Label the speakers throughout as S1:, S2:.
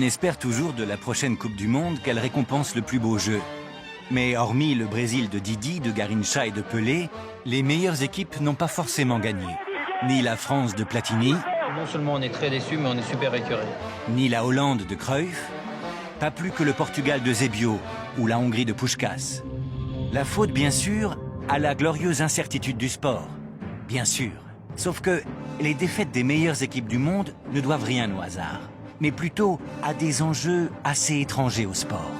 S1: espère toujours de la prochaine Coupe du Monde qu'elle récompense le plus beau jeu. Mais hormis le Brésil de Didi, de Garrincha et de Pelé, les meilleures équipes n'ont pas forcément gagné. Ni la France de Platini,
S2: non seulement on est très déçus, mais on est super écœurés.
S1: Ni la Hollande de Cruyff, pas plus que le Portugal de Zébio ou la Hongrie de Puskás. La faute, bien sûr, à la glorieuse incertitude du sport. Bien sûr. Sauf que les défaites des meilleures équipes du monde ne doivent rien au hasard, mais plutôt à des enjeux assez étrangers au sport.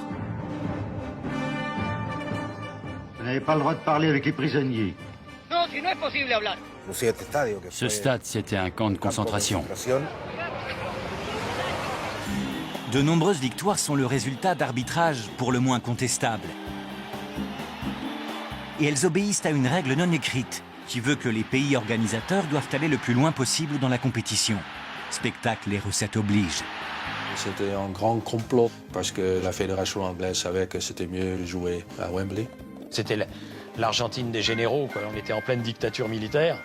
S3: Vous n'avez pas le droit de parler avec les prisonniers.
S4: Non, si no es posible hablar.
S5: Ce stade, c'était un camp de concentration.
S1: De nombreuses victoires sont le résultat d'arbitrages pour le moins contestables. Et elles obéissent à une règle non écrite qui veut que les pays organisateurs doivent aller le plus loin possible dans la compétition. Spectacle et recettes obligent.
S6: C'était un grand complot parce que la fédération anglaise savait que c'était mieux de jouer à Wembley.
S2: C'était l'Argentine des généraux, quoi. On était en pleine dictature militaire.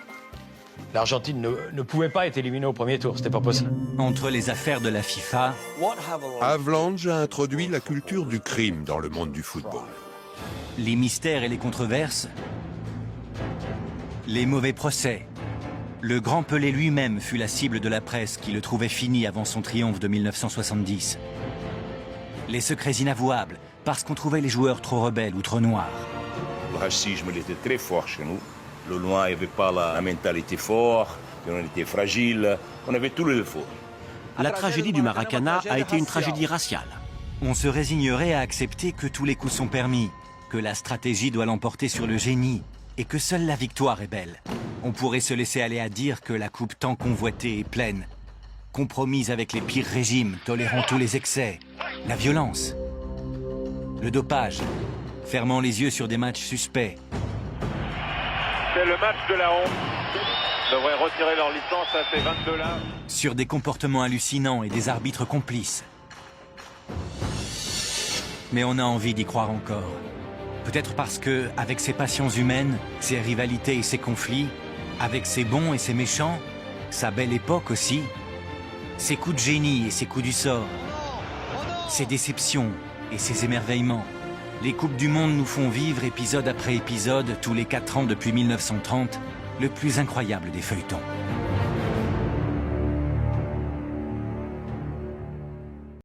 S2: L'Argentine ne pouvait pas être éliminée au premier tour, c'était pas possible.
S1: Entre les affaires de la FIFA,
S7: Havelange a introduit la culture du crime dans le monde du football.
S1: les mystères et les controverses, les mauvais procès. Le grand Pelé lui-même fut la cible de la presse qui le trouvait fini avant son triomphe de 1970. Les secrets inavouables, parce qu'on trouvait les joueurs trop rebelles ou trop noirs.
S8: Le racisme il était très fort chez nous. Le Noir n'avait pas la mentalité forte, on était fragile, on avait tous les défauts.
S9: La tragédie du Maracana a été une tragédie raciale.
S1: On se résignerait à accepter que tous les coups sont permis, que la stratégie doit l'emporter sur le génie, et que seule la victoire est belle. On pourrait se laisser aller à dire que la coupe tant convoitée est pleine, compromise avec les pires régimes, tolérant tous les excès, la violence, le dopage, fermant les yeux sur des matchs suspects.
S10: C'est le match de la honte. Ils devraient retirer leur licence à ces 22-là.
S1: Sur des comportements hallucinants et des arbitres complices. Mais on a envie d'y croire encore. Peut-être parce que, avec ses passions humaines, ses rivalités et ses conflits, avec ses bons et ses méchants, sa belle époque aussi, ses coups de génie et ses coups du sort, ses déceptions et ses émerveillements, les Coupes du Monde nous font vivre épisode après épisode, tous les 4 ans depuis 1930, le plus incroyable des feuilletons.